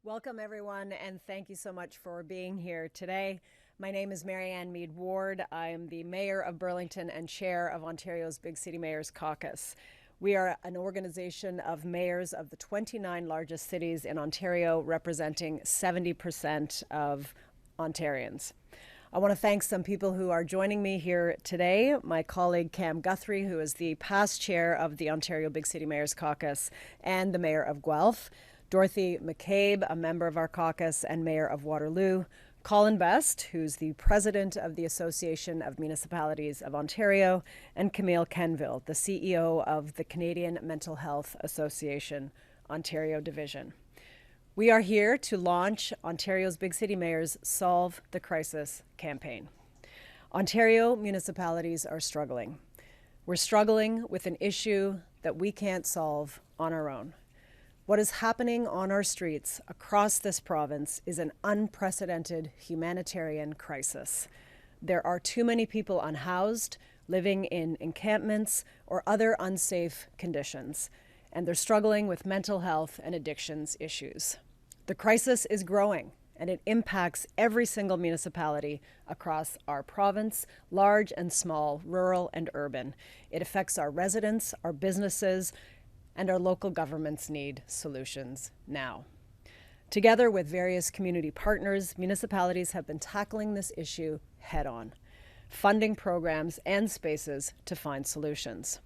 Welcome everyone, and thank you so much for being here today. My name is Marianne Meed Ward. I am the Mayor of Burlington and Chair of Ontario's Big City Mayors Caucus. We are an organization of mayors of the 29 largest cities in Ontario, representing 70% of Ontarians. I want to thank some people who are joining me here today. My colleague Guthrie, who is the past chair of the Ontario Big City Mayors Caucus and the Mayor of Guelph. Dorothy, McCabe, a member of our caucus and Mayor of Waterloo. Colin, who's the president of the Association of Municipalities of Ontario, and Camille, the CEO of the Canadian Mental Health Association, Ontario Division. We are here to launch Ontario's Big City Mayors Solve the Crisis campaign. Ontario municipalities are struggling. We're struggling with an issue that we can't solve on our own. What is happening on our streets across this province is an unprecedented humanitarian crisis. There are too many people unhoused, living in encampments or other unsafe conditions, and they're struggling with mental health and addictions issues. The crisis is growing, and it impacts every single municipality across our province, large and small, rural and urban. It affects our residents, our businesses, and our local governments need solutions now. Together with various community partners, municipalities have been tackling this issue head-on, funding programs and spaces to find solutions.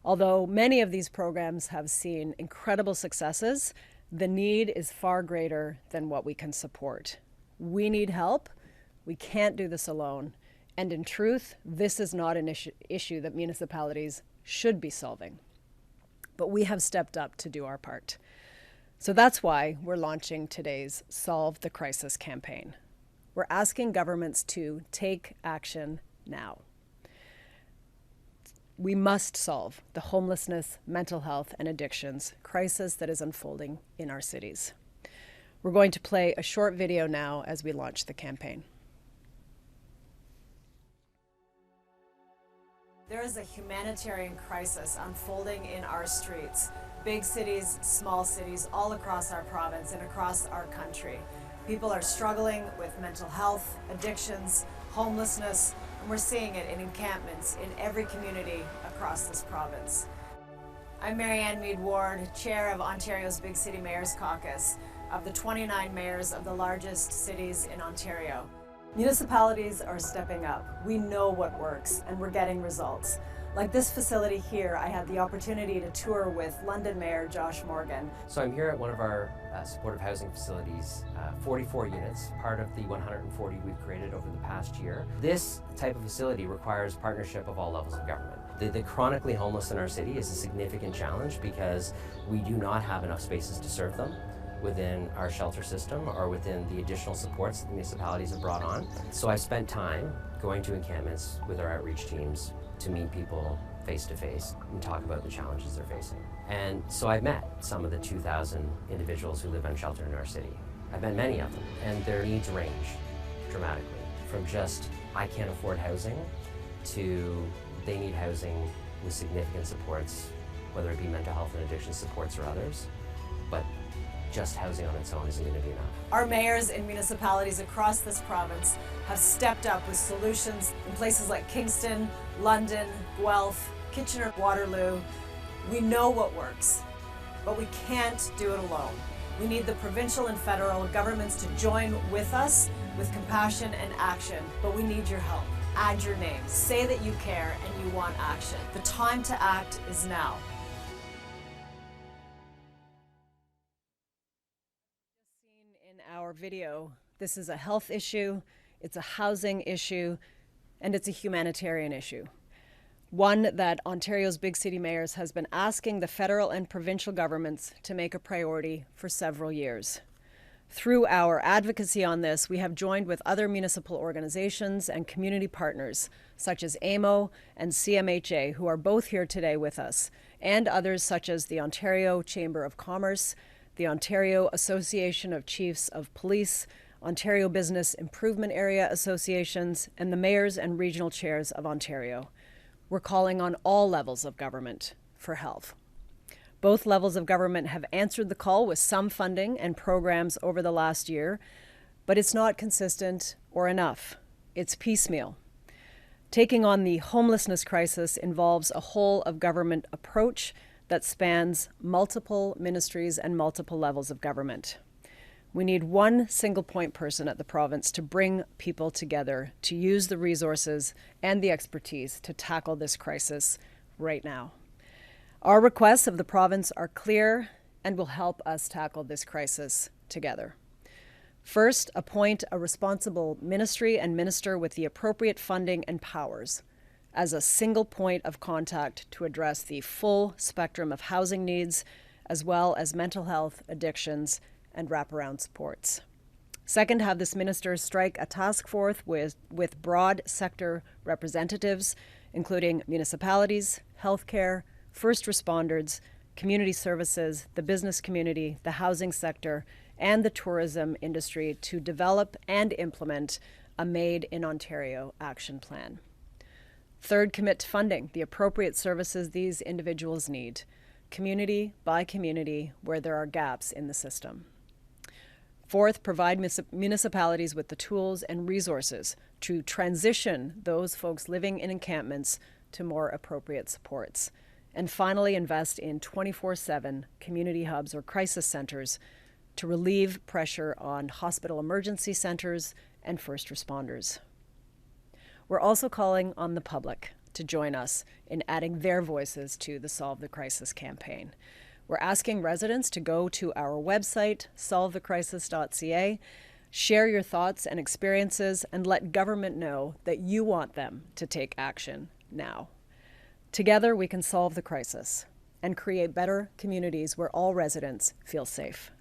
Although many of these programs have seen incredible successes, the need is far greater than what we can support. We need help. We can't do this alone. And in truth, this is not an issue that municipalities should be solving. But we have stepped up to do our part. So that's why we're launching today's Solve the Crisis campaign. We're asking governments to take action now. We must solve the homelessness, mental health, and addictions crisis that is unfolding in our cities. We're going to play a short video now as we launch the campaign. There is a humanitarian crisis unfolding in our streets. Big cities, small cities, all across our province and across our country. People are struggling with mental health, addictions, homelessness, and we're seeing it in encampments in every community across this province. I'm Marianne Meed Ward, Chair of Ontario's Big City Mayors Caucus, of the 29 mayors of the largest cities in Ontario. Municipalities are stepping up. We know what works, and we're getting results. Like this facility here, I had the opportunity to tour with London Mayor Josh Morgan. So I'm here at one of our supportive housing facilities, 44 units, part of the 140 we've created over the past year. This type of facility requires partnership of all levels of government. The chronically homeless in our city is a significant challenge because we do not have enough spaces to serve them within our shelter system or within the additional supports that the municipalities have brought on. So I spent time going to encampments with our outreach teams to meet people face to face and talk about the challenges they're facing. And so I've met some of the 2,000 individuals who live unsheltered in our city. I've met many of them, and their needs range dramatically from just, I can't afford housing, to they need housing with significant supports, whether it be mental health and addiction supports or others, but just housing on its own isn't going to be enough. Our mayors in municipalities across this province have stepped up with solutions in places like Kingston, London, Guelph, Kitchener, Waterloo. We know what works, but we can't do it alone. We need the provincial and federal governments to join with us with compassion and action, but we need your help. Add your name, say that you care and you want action. The time to act is now. Our video, this is a health issue, it's a housing issue, and it's a humanitarian issue. One that Ontario's Big City Mayors has been asking the federal and provincial governments to make a priority for several years. Through our advocacy on this, we have joined with other municipal organizations and community partners, such as AMO and CMHA, who are both here today with us, and others such as the Ontario Chamber of Commerce, the Ontario Association of Chiefs of Police, Ontario Business Improvement Area Associations, and the mayors and regional chairs of Ontario. We're calling on all levels of government for help. Both levels of government have answered the call with some funding and programs over the last year, but it's not consistent or enough. It's piecemeal. Taking on the homelessness crisis involves a whole of government approach that spans multiple ministries and multiple levels of government. We need one single point person at the province to bring people together, to use the resources and the expertise to tackle this crisis right now. Our requests of the province are clear and will help us tackle this crisis together. First, appoint a responsible ministry and minister with the appropriate funding and powers as a single point of contact to address the full spectrum of housing needs, as well as mental health, addictions, and wraparound supports. Second, have this minister strike a task force with broad sector representatives, including municipalities, healthcare, first responders, community services, the business community, the housing sector, and the tourism industry to develop and implement a Made in Ontario action plan. Third, commit to funding the appropriate services these individuals need, community by community, where there are gaps in the system. Fourth, provide municipalities with the tools and resources to transition those folks living in encampments to more appropriate supports. And finally, invest in 24/7 community hubs or crisis centers to relieve pressure on hospital emergency centers and first responders. We're also calling on the public to join us in adding their voices to the Solve the Crisis campaign. We're asking residents to go to our website, solvethecrisis.ca, share your thoughts and experiences, and let government know that you want them to take action now. Together, we can solve the crisis and create better communities where all residents feel safe.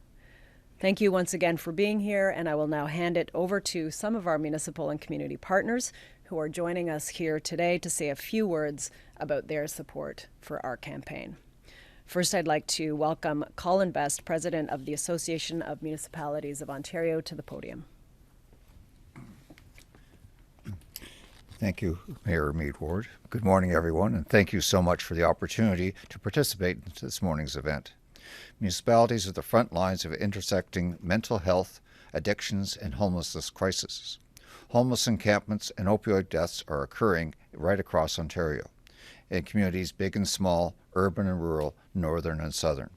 Thank you once again for being here, and I will now hand it over to some of our municipal and community partners who are joining us here today to say a few words about their support for our campaign. First, I'd like to welcome Colin Best, President of the Association of Municipalities of Ontario, to the podium. Thank you, Mayor Meed Ward. Good morning, everyone, and thank you so much for the opportunity to participate in this morning's event. Municipalities are the front lines of intersecting mental health, addictions, and homelessness crises. Homeless encampments and opioid deaths are occurring right across Ontario, in communities big and small, urban and rural, northern and southern.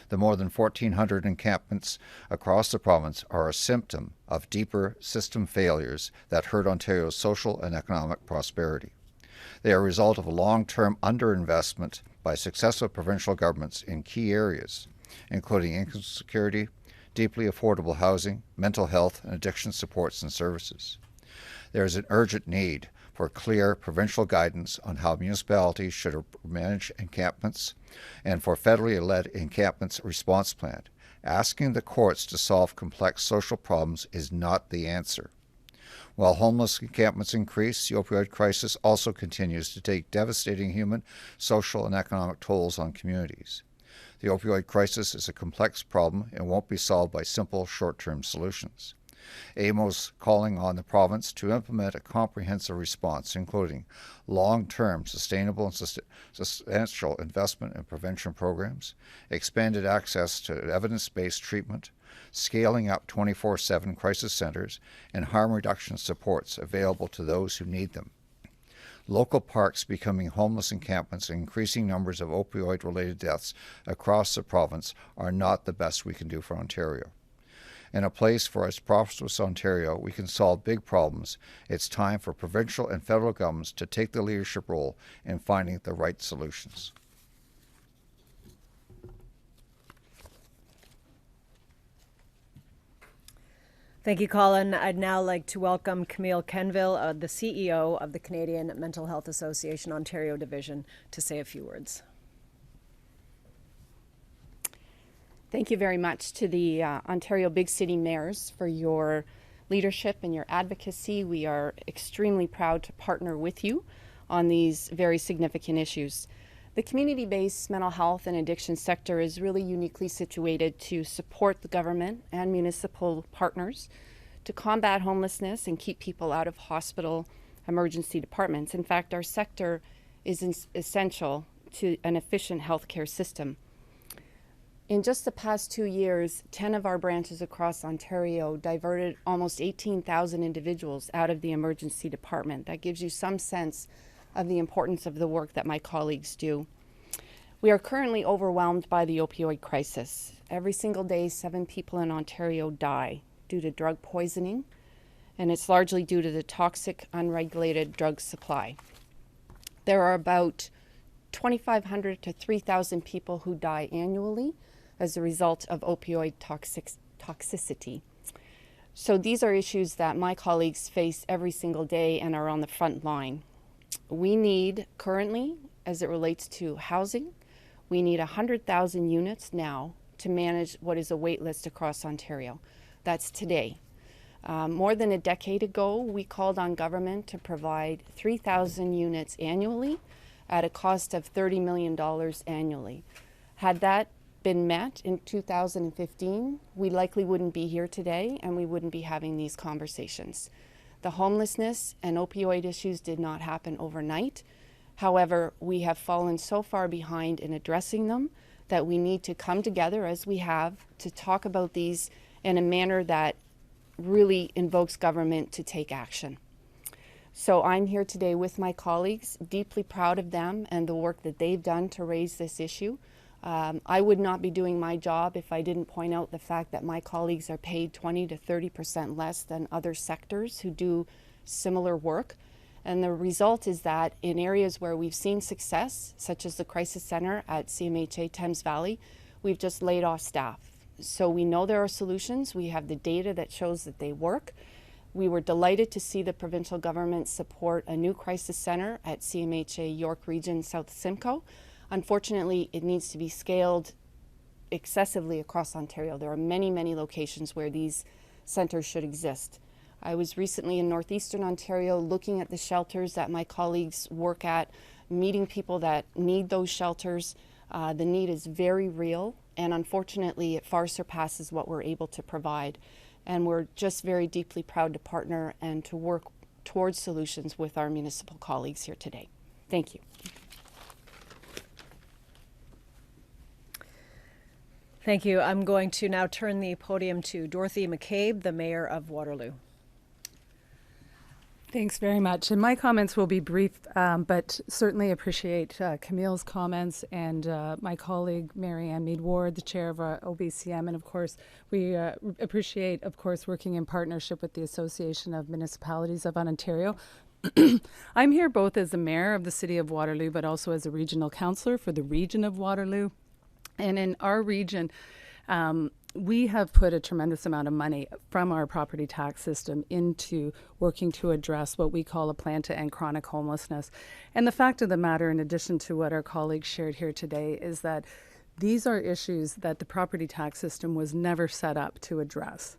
The more than 1,400 encampments across the province are a symptom of deeper system failures that hurt Ontario's social and economic prosperity. They are a result of a long-term underinvestment by successive provincial governments in key areas, including income security, deeply affordable housing, mental health, and addiction supports and services. There is an urgent need for clear provincial guidance on how municipalities should manage encampments and for federally led encampments response plan. Asking the courts to solve complex social problems is not the answer. While homeless encampments increase, the opioid crisis also continues to take devastating human, social, and economic tolls on communities. The opioid crisis is a complex problem and won't be solved by simple short-term solutions. AMO's calling on the province to implement a comprehensive response, including long-term, sustainable and substantial investment in prevention programs, expanded access to evidence-based treatment, scaling up 24/7 crisis centers, and harm reduction supports available to those who need them. Local parks becoming homeless encampments and increasing numbers of opioid-related deaths across the province are not the best we can do for Ontario. In a place for us prosperous Ontario, we can solve big problems. It's time for provincial and federal governments to take the leadership role in finding the right solutions. Thank you, Colin. I'd now like to welcome Camille, the CEO of the Canadian Mental Health Association Ontario Division, to say a few words. Thank you very much to the Ontario Big City Mayors for your leadership and your advocacy. We are extremely proud to partner with you on these very significant issues. The community-based mental health and addiction sector is really uniquely situated to support the government and municipal partners to combat homelessness and keep people out of hospital emergency departments. In fact, our sector is essential to an efficient healthcare system. In just the past 2 years, 10 of our branches across Ontario diverted almost 18,000 individuals out of the emergency department. That gives you some sense of the importance of the work that my colleagues do. We are currently overwhelmed by the opioid crisis. Every single day, 7 people in Ontario die due to drug poisoning, and it's largely due to the toxic, unregulated drug supply. There are about 2,500 to 3,000 people who die annually as a result of opioid toxicity. So these are issues that my colleagues face every single day and are on the front line. We need currently, as it relates to housing, we need 100,000 units now to manage what is a wait list across Ontario. That's today. More than a decade ago, we called on government to provide 3,000 units annually at a cost of $30 million annually. Had that been met in 2015, we likely wouldn't be here today and we wouldn't be having these conversations. The homelessness and opioid issues did not happen overnight. However, we have fallen so far behind in addressing them that we need to come together as we have to talk about these in a manner that really invokes government to take action. So I'm here today with my colleagues, deeply proud of them and the work that they've done to raise this issue. I would not be doing my job if I didn't point out the fact that my colleagues are paid 20 to 30% less than other sectors who do similar work. And the result is that in areas where we've seen success, such as the Crisis Center at CMHA Thames Valley, we've just laid off staff. So we know there are solutions. We have the data that shows that they work. We were delighted to see the provincial government support a new crisis center at CMHA York Region South Simcoe. Unfortunately, it needs to be scaled excessively across Ontario. There are many, many locations where these centers should exist. I was recently in northeastern Ontario looking at the shelters that my colleagues work at, meeting people that need those shelters. The need is very real, and unfortunately, it far surpasses what we're able to provide. And we're just very deeply proud to partner and to work towards solutions with our municipal colleagues here today. Thank you. Thank you. I'm going to now turn the podium to Dorothy McCabe, the Mayor of Waterloo. Thanks very much. And my comments will be brief, but certainly appreciate Camille's comments and my colleague, Marianne Meed Ward, the chair of our OBCM. And of course, we appreciate, of course, working in partnership with the Association of Municipalities of Ontario. I'm here both as the mayor of the city of Waterloo, but also as a regional councillor for the region of Waterloo. And in our region, we have put a tremendous amount of money from our property tax system into working to address what we call a plan to end chronic homelessness. And the fact of the matter, in addition to what our colleagues shared here today, is that these are issues that the property tax system was never set up to address.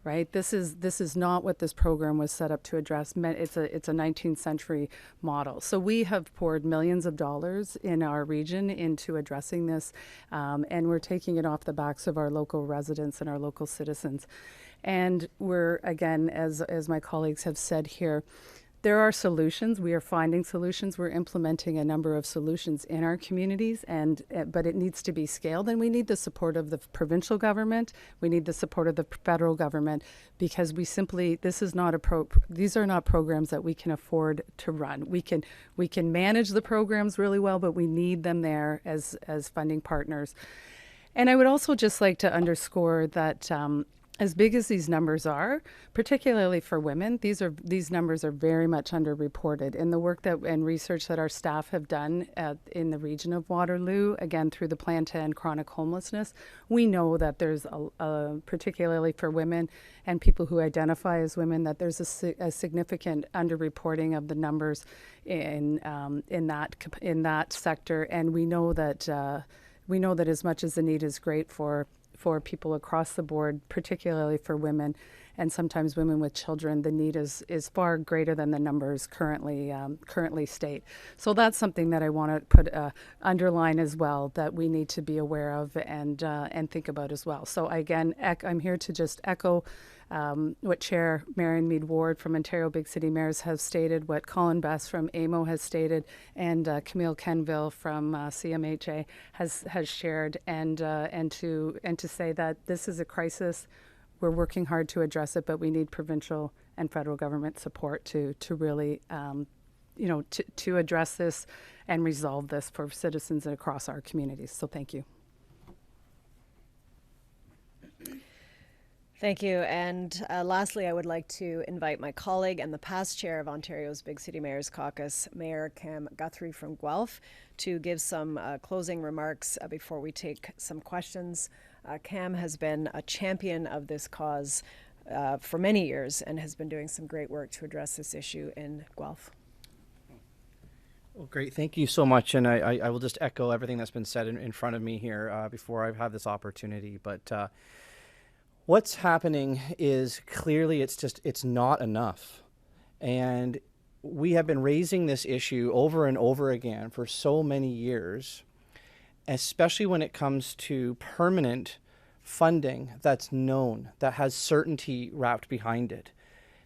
Right? This is not what this program was set up to address. It's a 19th century model. So we have poured millions of dollars in our region into addressing this, and we're taking it off the backs of our local residents and our local citizens. And we're, again, as my colleagues have said here, there are solutions. We are finding solutions. We're implementing a number of solutions in our communities, but it needs to be scaled, and we need the support of the provincial government. We need the support of the federal government, because these are not programs that we can afford to run. We can manage the programs really well, but we need them there as funding partners. And I would also just like to underscore that as big as these numbers are, particularly for women, these numbers are very much underreported. In the work and research that our staff have done in the region of Waterloo, again through the Plan to End Chronic Homelessness, we know that there's particularly for women and people who identify as women, that there's a significant underreporting of the numbers in that sector, and we know that as much as the need is great for people across the board, particularly for women and sometimes women with children, the need is far greater than the numbers currently state. So that's something that I want to underline as well, that we need to be aware of and think about as well. So again, I'm here to just echo what Chair Marianne Meed Ward from Ontario Big City Mayors has stated, what Colin Best from AMO has stated, and Camille Quenneville from CMHA has shared, and to say that this is a crisis. We're working hard to address it, but we need provincial and federal government support to really to address this and resolve this for citizens across our communities. So thank you. Thank you. And lastly, I would like to invite my colleague and the past chair of Ontario's Big City Mayors Caucus, Mayor Guthrie from Guelph, to give some closing remarks before we take some questions. Cam has been a champion of this cause for many years and has been doing some great work to address this issue in Guelph. Well, great. Thank you so much. And I will just echo everything that's been said in front of me here before I have this opportunity. But what's happening is clearly it's not enough. And we have been raising this issue over and over again for so many years, especially when it comes to permanent funding that's known, that has certainty wrapped behind it.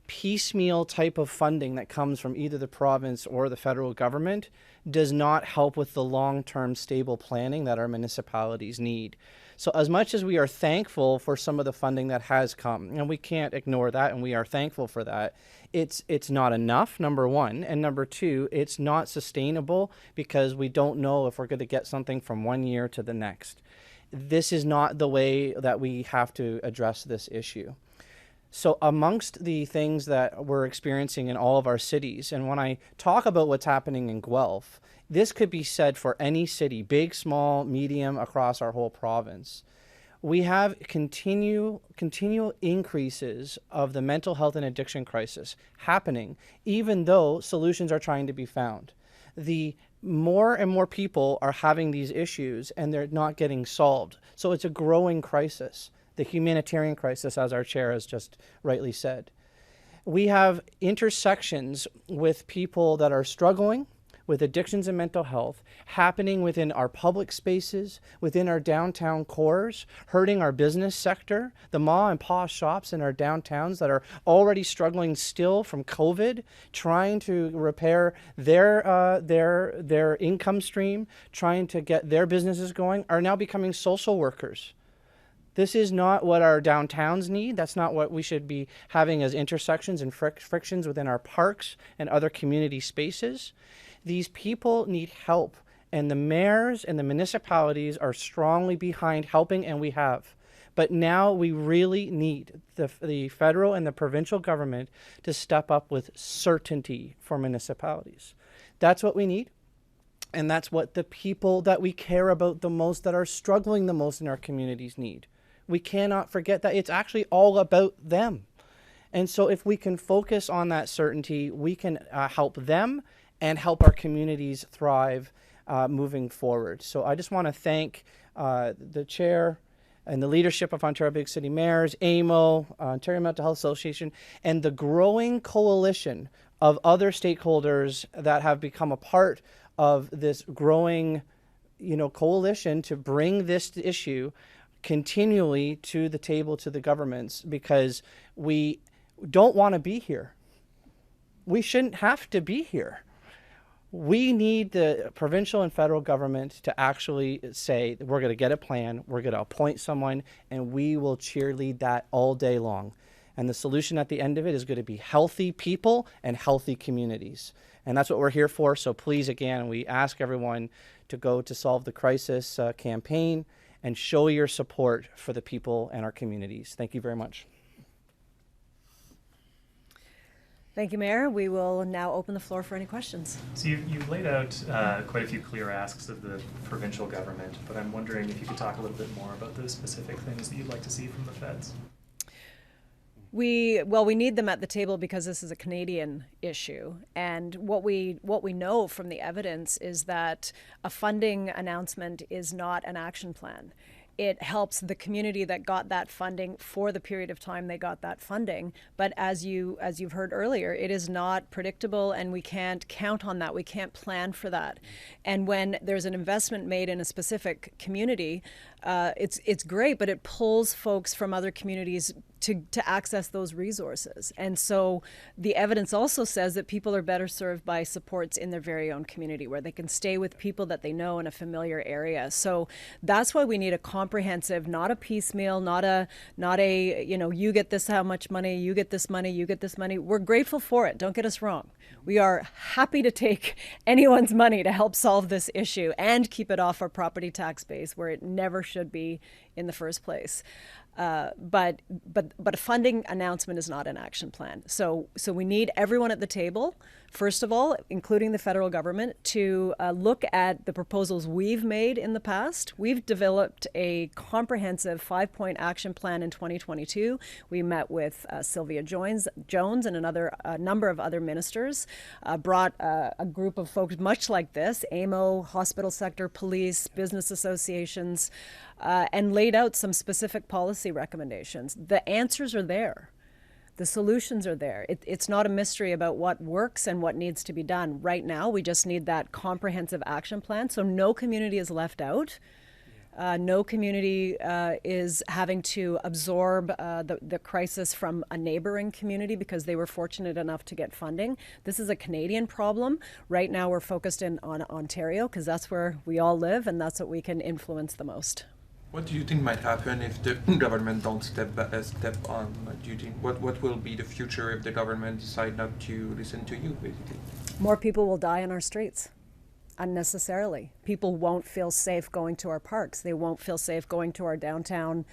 Piecemeal type of funding that comes from either the province or the federal government does not help with the long-term stable planning that our municipalities need. So as much as we are thankful for some of the funding that has come, and we can't ignore that, and we are thankful for that, it's not enough, number one, and number two, it's not sustainable because we don't know if we're going to get something from one year to the next. This is not the way that we have to address this issue. So amongst the things that we're experiencing in all of our cities, and when I talk about what's happening in Guelph, this could be said for any city, big, small, medium, across our whole province. We have continual increases of the mental health and addiction crisis happening, even though solutions are trying to be found. The more and more people are having these issues and they're not getting solved. So it's a growing crisis. The humanitarian crisis, as our chair has just rightly said. We have intersections with people that are struggling with addictions and mental health happening within our public spaces, within our downtown cores, hurting our business sector, the ma and pa shops in our downtowns that are already struggling still from COVID, trying to repair their income stream, trying to get their businesses going, are now becoming social workers. This is not what our downtowns need. That's not what we should be having as intersections and frictions within our parks and other community spaces. These people need help, and the mayors and the municipalities are strongly behind helping, and we have. But now we really need the federal and the provincial government to step up with certainty for municipalities. That's what we need. And that's what the people that we care about the most, that are struggling the most in our communities, need. We cannot forget that it's actually all about them. And so if we can focus on that certainty, we can help them and help our communities thrive moving forward. So I just want to thank the chair and the leadership of Ontario Big City Mayors, AMO, Ontario Mental Health Association, and the growing coalition of other stakeholders that have become a part of this growing, coalition to bring this issue continually to the table, to the governments, because we don't want to be here. We shouldn't have to be here. We need the provincial and federal government to actually say, we're going to get a plan, we're going to appoint someone, and we will cheerlead that all day long. And the solution at the end of it is going to be healthy people and healthy communities. And that's what we're here for. So please, again, we ask everyone to go to Solve the Crisis campaign and show your support for the people and our communities. Thank you very much. Thank you, Mayor. We will now open the floor for any questions. So you've laid out quite a few clear asks of the provincial government, but I'm wondering if you could talk a little bit more about the specific things that you'd like to see from the feds. We need them at the table because this is a Canadian issue. And what we know from the evidence is that a funding announcement is not an action plan. It helps the community that got that funding for the period of time they got that funding. But as you've heard earlier, it is not predictable, and we can't count on that. We can't plan for that. And when there's an investment made in a specific community, it's great, but it pulls folks from other communities to access those resources. And so the evidence also says that people are better served by supports in their very own community, where they can stay with people that they know in a familiar area. So that's why we need a comprehensive, not a piecemeal, not a you get this how much money, you get this money, you get this money. We're grateful for it, don't get us wrong. We are happy to take anyone's money to help solve this issue and keep it off our property tax base, where it never should be in the first place. But a funding announcement is not an action plan. So we need everyone at the table, first of all, including the federal government, to look at the proposals we've made in the past. We've developed a comprehensive 5-point action plan in 2022. We met with Sylvia Jones and a number of other ministers, brought a group of folks much like this, AMO, hospital sector, police, business associations, and laid out some specific policy recommendations. The answers are there. The solutions are there. It's not a mystery about what works and what needs to be done. Right now, we just need that comprehensive action plan, so no community is left out. No community is having to absorb the crisis from a neighboring community because they were fortunate enough to get funding. This is a Canadian problem. Right now, we're focused on Ontario because that's where we all live and that's what we can influence the most. What do you think might happen if the government don't step on? Do you think what will be the future if the government decide not to listen to you, basically? More people will die in our streets unnecessarily. People won't feel safe going to our parks. They won't feel safe going to our downtown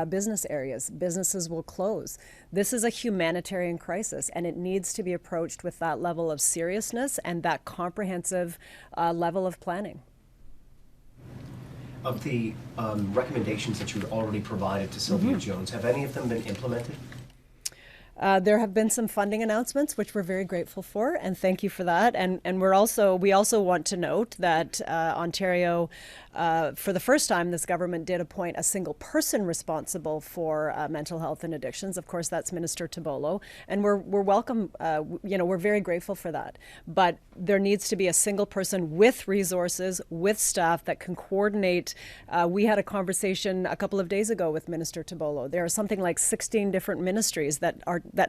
business areas. Businesses will close. This is a humanitarian crisis, and it needs to be approached with that level of seriousness and that comprehensive level of planning. Of the recommendations that you had already provided to Sylvia Jones, have any of them been implemented? There have been some funding announcements, which we're very grateful for, and thank you for that. And we also want to note that Ontario, for the first time, this government did appoint a single person responsible for mental health and addictions. Of course, that's Minister Tobolo, and we're welcome. We're very grateful for that. But there needs to be a single person with resources, with staff that can coordinate. We had a conversation a couple of days ago with Minister Tobolo. There are something like 16 different ministries that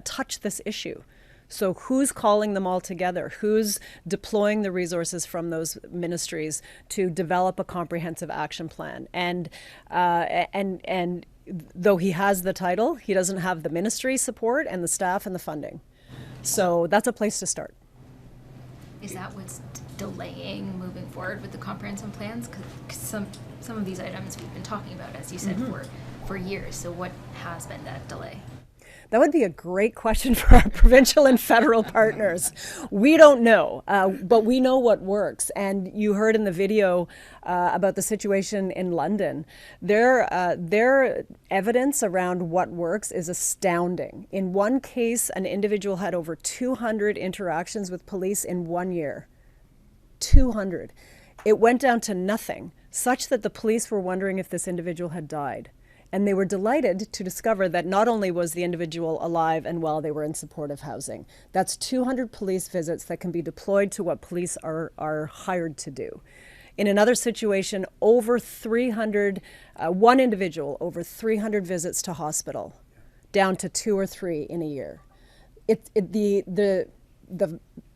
touch this issue. So who's calling them all together? Who's deploying the resources from those ministries to develop a comprehensive action plan? And though he has the title, he doesn't have the ministry support and the staff and the funding. So that's a place to start. Is that what's delaying moving forward with the comprehensive plans? Because some of these items we've been talking about, as you said, for years. So what has been that delay? That would be a great question for our provincial and federal partners. We don't know, but we know what works. And you heard in the video about the situation in London. Their evidence around what works is astounding. In one case, an individual had over 200 interactions with police in 1 year. 200. It went down to nothing, such that the police were wondering if this individual had died. And they were delighted to discover that not only was the individual alive and well, they were in supportive housing. That's 200 police visits that can be deployed to what police are hired to do. In another situation, over 300, one individual, over 300 visits to hospital, down to 2 or 3 in a year. The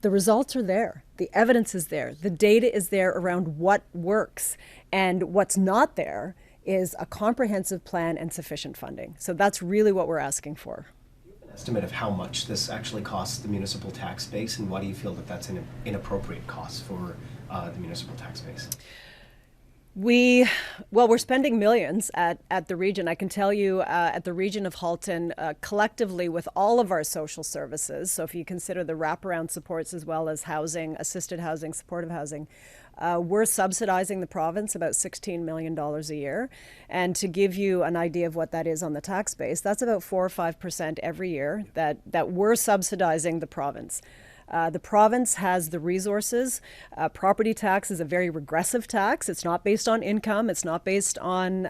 results are there. The evidence is there. The data is there around what works. And what's not there is a comprehensive plan and sufficient funding. So that's really what we're asking for. Do you have an estimate of how much this actually costs the municipal tax base, and why do you feel that that's an inappropriate cost for the municipal tax base? We're spending millions at the region. I can tell you at the region of Halton, collectively with all of our social services, so if you consider the wraparound supports as well as housing, assisted housing, supportive housing, we're subsidizing the province about $16 million a year. And to give you an idea of what that is on the tax base, that's about 4 or 5% every year that we're subsidizing the province. The province has the resources. Property tax is a very regressive tax. It's not based on income. It's not based on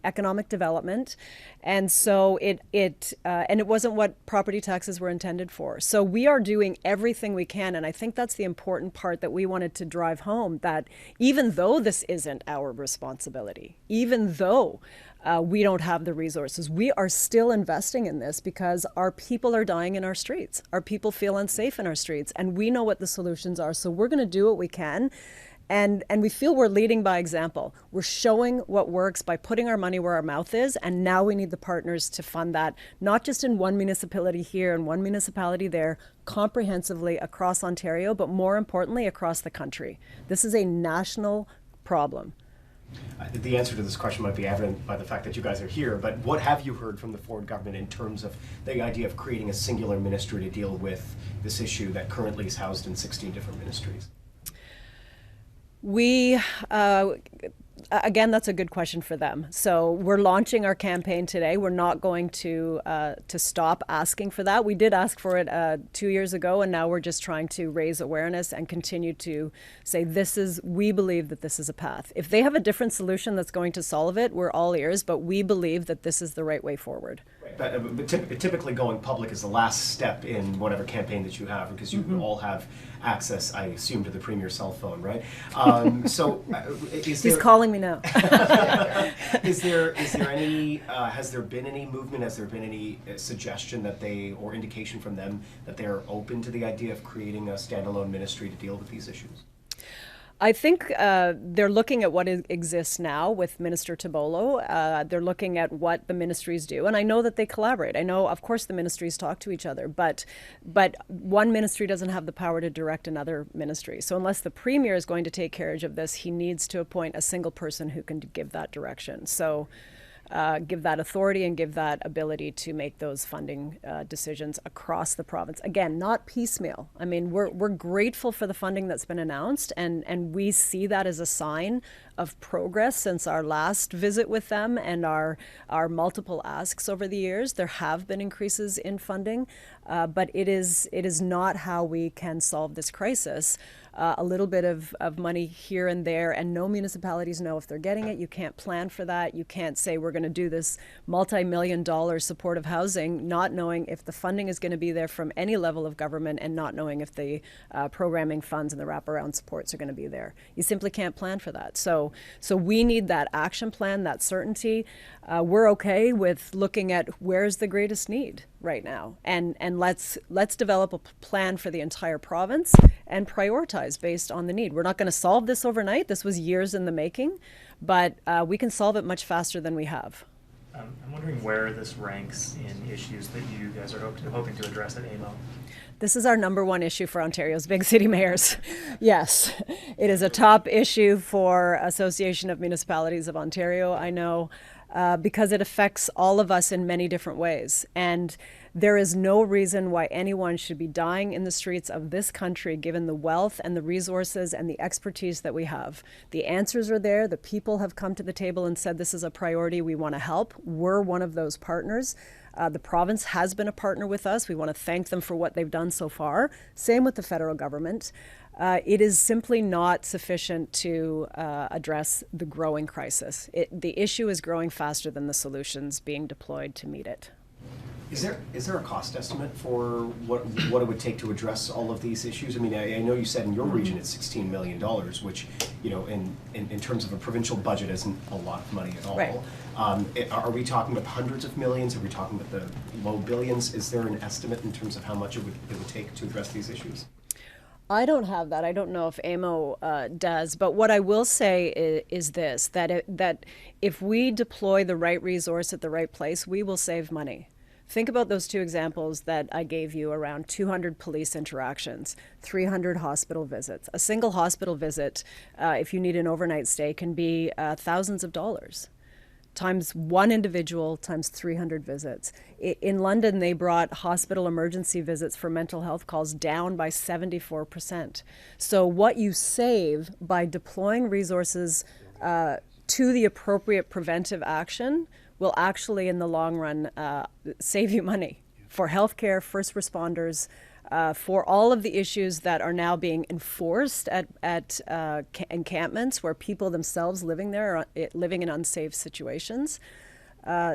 economic development. And so it wasn't what property taxes were intended for. So we are doing everything we can. And I think that's the important part that we wanted to drive home, that even though this isn't our responsibility, even though we don't have the resources. We are still investing in this because our people are dying in our streets. Our people feel unsafe in our streets, and we know what the solutions are. So we're going to do what we can. And we feel we're leading by example. We're showing what works by putting our money where our mouth is, and now we need the partners to fund that, not just in one municipality here and one municipality there, comprehensively across Ontario, but more importantly, across the country. This is a national problem. The answer to this question might be evident by the fact that you guys are here, but what have you heard from the Ford government in terms of the idea of creating a singular ministry to deal with this issue that currently is housed in 16 different ministries? We, again, that's a good question for them. So we're launching our campaign today. We're not going to stop asking for that. We did ask for it 2 years ago, and now we're just trying to raise awareness and continue to say we believe that this is a path. If they have a different solution that's going to solve it, we're all ears, but we believe that this is the right way forward. But typically going public is the last step in whatever campaign that you have, because you all have access, I assume, to the Premier's cell phone, right? He's calling me now. Is there any, has there been any movement, has there been any suggestion that or indication from them that they're open to the idea of creating a standalone ministry to deal with these issues? I think they're looking at what exists now with Minister Tabolo. They're looking at what the ministries do. And I know that they collaborate. I know, of course, the ministries talk to each other, but one ministry doesn't have the power to direct another ministry. So unless the Premier is going to take care of this, he needs to appoint a single person who can give that direction. So give that authority and give that ability to make those funding decisions across the province. Again, not piecemeal. I mean, we're grateful for the funding that's been announced, and we see that as a sign of progress since our last visit with them and our multiple asks over the years. There have been increases in funding, but it is not how we can solve this crisis. A little bit of money here and there, and no municipalities know if they're getting it. You can't plan for that. You can't say we're going to do this multi-million-dollar supportive housing, not knowing if the funding is going to be there from any level of government and not knowing if the programming funds and the wraparound supports are going to be there. You simply can't plan for that. So we need that action plan, that certainty. We're okay with looking at where's the greatest need right now, and let's develop a plan for the entire province and prioritize based on the need. We're not going to solve this overnight. This was years in the making, but we can solve it much faster than we have. I'm wondering where this ranks in issues that you guys are hoping to address at AMO. This is our number one issue for Ontario's big city mayors. Yes, it is a top issue for Association of Municipalities of Ontario, I know, because it affects all of us in many different ways. And there is no reason why anyone should be dying in the streets of this country, given the wealth and the resources and the expertise that we have. The answers are there. The people have come to the table and said this is a priority. We want to help. We're one of those partners. The province has been a partner with us. We want to thank them for what they've done so far. Same with the federal government. It is simply not sufficient to address the growing crisis. The issue is growing faster than the solutions being deployed to meet it. Is there a cost estimate for what it would take to address all of these issues? I mean, I know you said in your region it's $16 million, which, you know, in terms of a provincial budget isn't a lot of money at all. Right. Are we talking about hundreds of millions? Are we talking about the low billions? Is there an estimate in terms of how much it would take to address these issues? I don't have that. I don't know if AMO does. But what I will say is this, that if we deploy the right resource at the right place, we will save money. Think about those two examples that I gave you around 200 police interactions, 300 hospital visits. A single hospital visit, if you need an overnight stay, can be thousands of dollars. Times one individual, times 300 visits. In London, they brought hospital emergency visits for mental health calls down by 74%. So what you save by deploying resources to the appropriate preventive action will actually, in the long run, save you money for healthcare, first responders, for all of the issues that are now being enforced at encampments where people themselves living there are living in unsafe situations.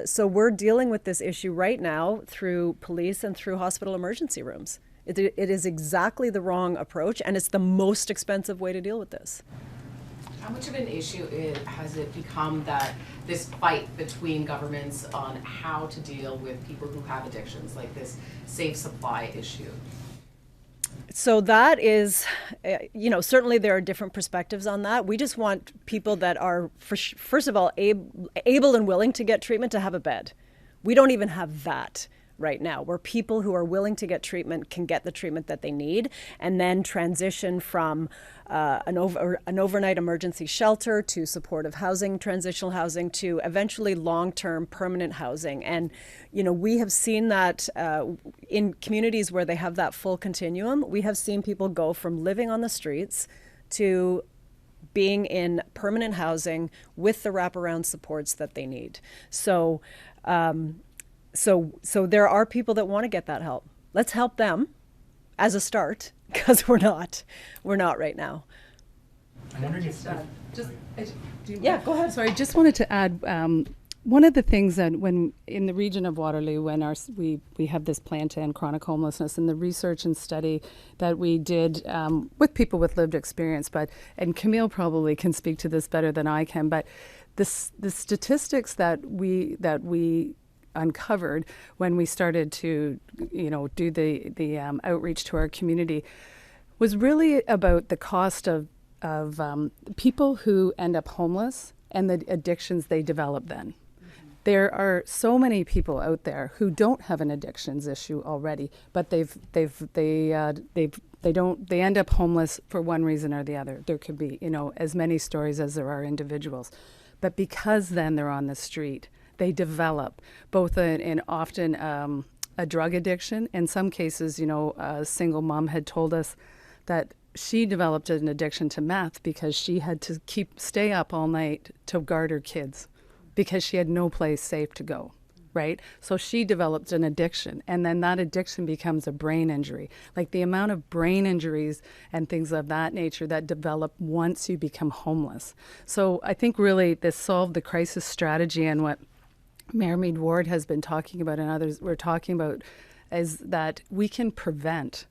So we're dealing with this issue right now through police and through hospital emergency rooms. It is exactly the wrong approach, and it's the most expensive way to deal with this. How much of an issue has it become that this fight between governments on how to deal with people who have addictions, like this safe supply issue? So that is, certainly there are different perspectives on that. We just want people that are, first of all, able and willing to get treatment to have a bed. We don't even have that right now, where people who are willing to get treatment can get the treatment that they need and then transition from an overnight emergency shelter to supportive housing, transitional housing, to eventually long-term permanent housing. And, we have seen that in communities where they have that full continuum, we have seen people go from living on the streets to being in permanent housing with the wraparound supports that they need. So there are people that want to get that help. Let's help them as a start, because we're not right now. I'm wondering if yeah, go ahead. Sorry, just wanted to add, one of the things that when in the region of Waterloo, when we have this plan to end chronic homelessness, and the research and study that we did with people with lived experience, and Camille probably can speak to this better than I can, but the statistics that we uncovered when we started to do the outreach to our community was really about the cost of people who end up homeless and the addictions they develop then. Mm-hmm. There are so many people out there who don't have an addictions issue already, but they end up homeless for one reason or the other. There could be as many stories as there are individuals, but because then they're on the street, they develop both often a drug addiction. In some cases, a single mom had told us that she developed an addiction to meth because she had to stay up all night to guard her kids because she had no place safe to go, right? So she developed an addiction, and then that addiction becomes a brain injury. Like the amount of brain injuries and things of that nature that develop once you become homeless. So I think really this solved the crisis strategy, and what Mayor Meed Ward has been talking about and others we're talking about is that we can prevent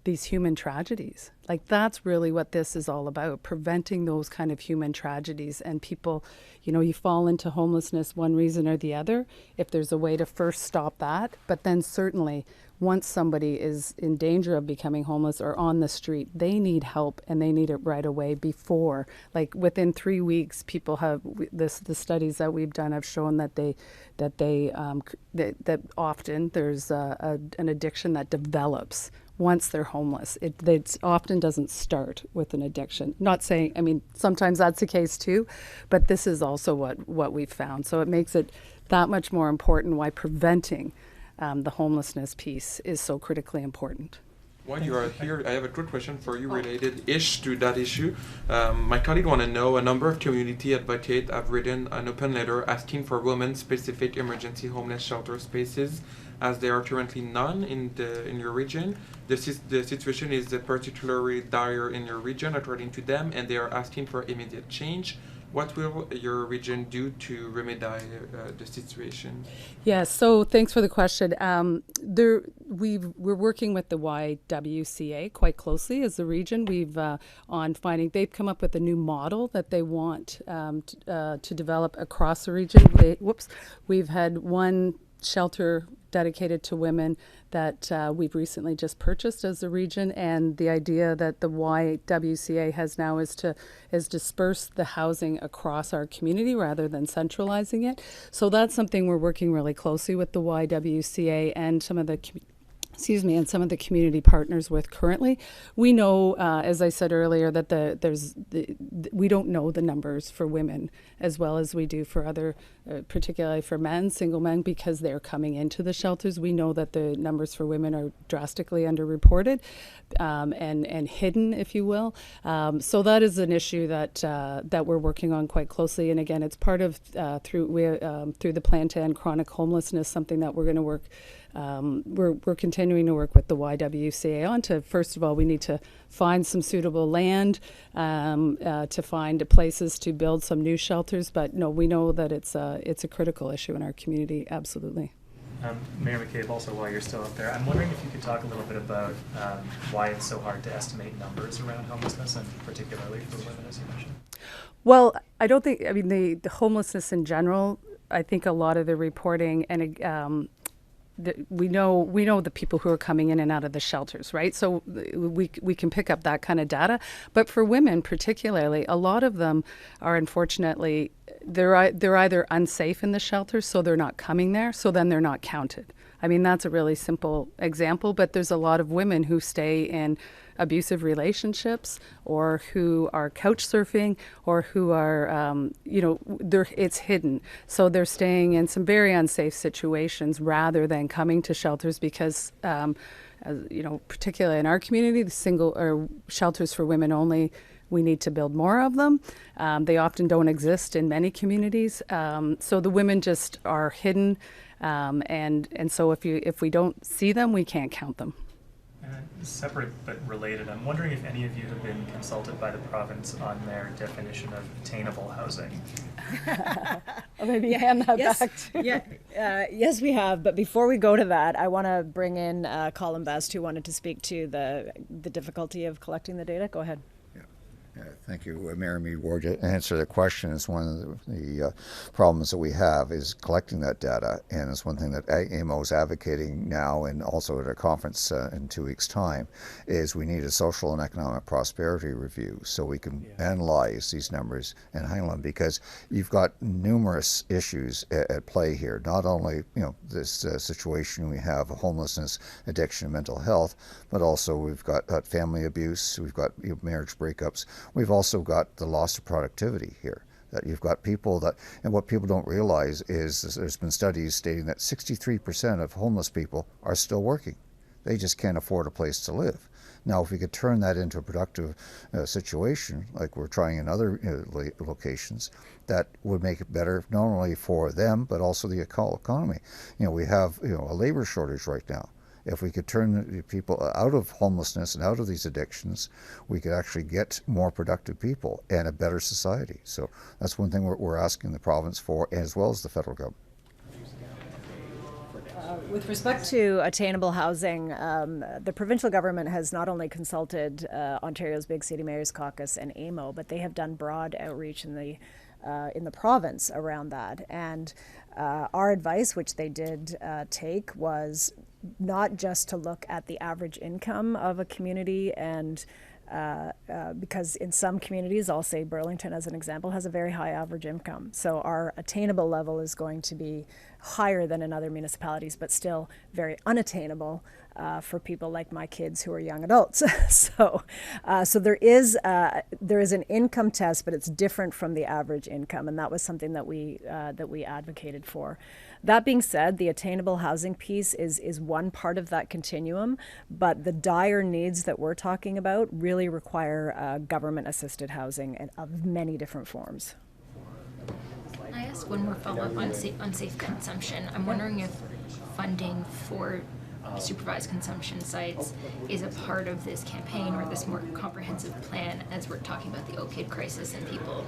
these human tragedies. Like that's really what this is all about, preventing those kind of human tragedies. And people, you fall into homelessness one reason or the other, if there's a way to first stop that. But then certainly once somebody is in danger of becoming homeless or on the street, they need help, and they need it right away before, like within 3 weeks, people have the studies that we've done have shown that that often there's an addiction that develops once they're homeless. It often doesn't start with an addiction. Not saying, sometimes that's the case too, but this is also what we've found. So it makes it that much more important why preventing the homelessness piece is so critically important. While you are here, I have a quick question for you related-ish to that issue. My colleague want to know, a number of community advocates have written an open letter asking for women-specific emergency homeless shelter spaces, as there are currently none in your region. The situation is particularly dire in your region, according to them, and they are asking for immediate change. What will your region do to remedy the situation? Yeah, so thanks for the question. We're working with the YWCA quite closely as a region. They've come up with a new model that they want to develop across the region. We've had one shelter dedicated to women that we've recently just purchased as a region, and the idea that the YWCA has now is disperse the housing across our community rather than centralizing it. So that's something we're working really closely with the YWCA and some of the community partners with currently. We know, as I said earlier, that we don't know the numbers for women as well as we do for other, particularly for men, single men, because they're coming into the shelters. We know that the numbers for women are drastically underreported and hidden, if you will. So that is an issue that we're working on quite closely. And again, it's part of through the plan to end chronic homelessness, something that we're going to work. We're continuing to work with the YWCA on to, first of all, we need to find some suitable land, to find places to build some new shelters. But no, we know that it's a critical issue in our community, absolutely. Mayor McCabe, also while you're still up there, I'm wondering if you could talk a little bit about why it's so hard to estimate numbers around homelessness, and particularly for women, as you mentioned. Well, I don't think, I mean, the homelessness in general, I think a lot of the reporting and we know the people who are coming in and out of the shelters, right? So we can pick up that kind of data. But for women particularly, a lot of them are unfortunately, they're either unsafe in the shelters, so they're not coming there, so then they're not counted. I mean, that's a really simple example, but there's a lot of women who stay in abusive relationships or who are couch surfing or who are, it's hidden. So they're staying in some very unsafe situations rather than coming to shelters because, particularly in our community, the single or shelters for women only, we need to build more of them. They often don't exist in many communities. So the women just are hidden. And so if we don't see them, we can't count them. Separate but related, I'm wondering if any of you have been consulted by the province on their definition of attainable housing. Or maybe hand that back to yes, we have. But before we go to that, I want to bring in Colin Best, who wanted to speak to the difficulty of collecting the data. Go ahead. Thank you, Mayor Meed Ward. To answer the question, it's one of the problems that we have is collecting that data, and it's one thing that AMO is advocating now and also at a conference in 2 weeks' time, is we need a social and economic prosperity review so we can analyze these numbers and handle them, because you've got numerous issues at play here. Not only this situation we have homelessness, addiction, mental health, but also we've got family abuse, we've got marriage breakups. We've also got the loss of productivity here. That you've got people that, and what people don't realize is there's been studies stating that 63% of homeless people are still working. They just can't afford a place to live. Now, if we could turn that into a productive situation, like we're trying in other locations, that would make it better not only for them, but also the economy. We have a labor shortage right now. If we could turn the people out of homelessness and out of these addictions, we could actually get more productive people and a better society. So that's one thing we're asking the province for, as well as the federal government. With respect to attainable housing, the provincial government has not only consulted Ontario's Big City Mayors Caucus and AMO, but they have done broad outreach in the province around that. And our advice, which they did take, was not just to look at the average income of a community, and because in some communities, I'll say Burlington as an example, has a very high average income. So our attainable level is going to be higher than in other municipalities, but still very unattainable for people like my kids who are young adults. So there is an income test, but it's different from the average income, and that was something that we advocated for. That being said, the attainable housing piece is one part of that continuum, but the dire needs that we're talking about really require government-assisted housing of many different forms. I ask one more follow-up on safe consumption. I'm wondering if funding for supervised consumption sites is a part of this campaign or this more comprehensive plan, as we're talking about the opioid crisis and people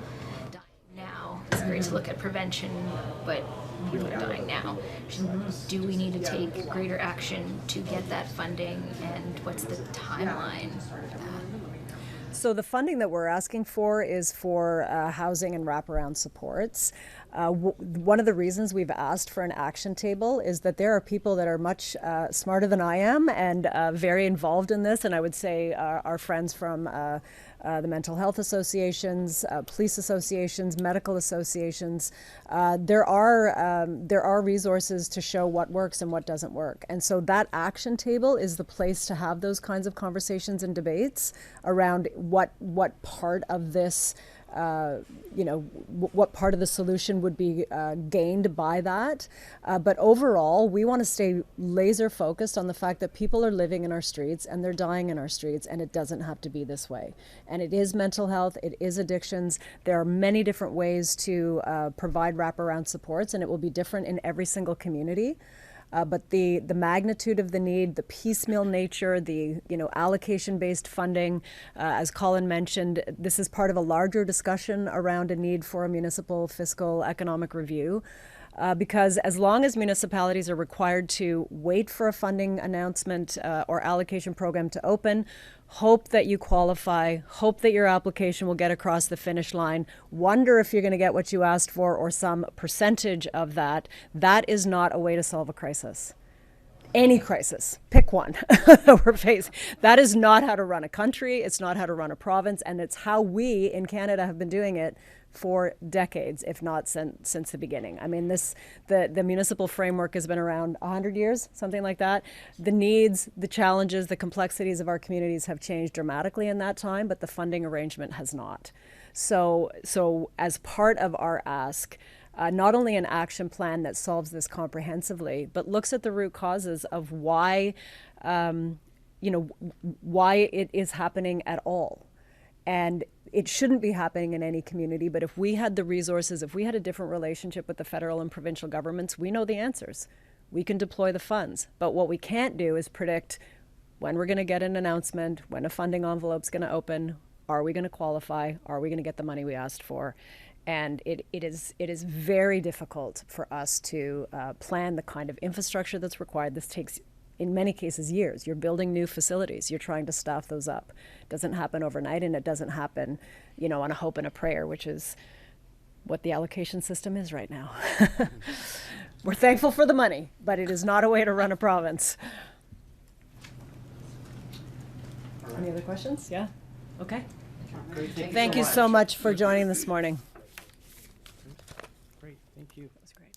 dying now. It's great to look at prevention, but people are dying now. Do we need to take greater action to get that funding, and what's the timeline for that? So the funding that we're asking for is for housing and wraparound supports. One of the reasons we've asked for an action table is that there are people that are much smarter than I am and very involved in this, and I would say our friends from the mental health associations, police associations, medical associations. There are resources to show what works and what doesn't work. And so that action table is the place to have those kinds of conversations and debates around what part of this what part of the solution would be gained by that. But overall, we want to stay laser focused on the fact that people are living in our streets and they're dying in our streets, and it doesn't have to be this way. And it is mental health, it is addictions. There are many different ways to provide wraparound supports, and it will be different in every single community. But the magnitude of the need, the piecemeal nature, the allocation-based funding, as Colin mentioned, this is part of a larger discussion around a need for a municipal fiscal economic review. because as long as municipalities are required to wait for a funding announcement or allocation program to open, hope that you qualify, hope that your application will get across the finish line, wonder if you're going to get what you asked for or some percentage of that, that is not a way to solve a crisis. Any crisis, pick one that we're facing. That is not how to run a country, it's not how to run a province, and it's how we in Canada have been doing it for decades, if not since the beginning. I mean, the municipal framework has been around 100 years, something like that. The needs, the challenges, the complexities of our communities have changed dramatically in that time, but the funding arrangement has not. So as part of our ask, not only an action plan that solves this comprehensively, but looks at the root causes of why, why it is happening at all. And it shouldn't be happening in any community, but if we had the resources, if we had a different relationship with the federal and provincial governments, we know the answers. We can deploy the funds. But what we can't do is predict when we're going to get an announcement, when a funding envelope's going to open, are we going to qualify, are we going to get the money we asked for? And it is very difficult for us to plan the kind of infrastructure that's required. This takes, in many cases, years. You're building new facilities. You're trying to staff those up. It doesn't happen overnight, and it doesn't happen, on a hope and a prayer, which is what the allocation system is right now. We're thankful for the money, but it is not a way to run a province. Any other questions? Yeah? Okay. Great, Thank you so much for joining this morning. Great, thank you. That was great.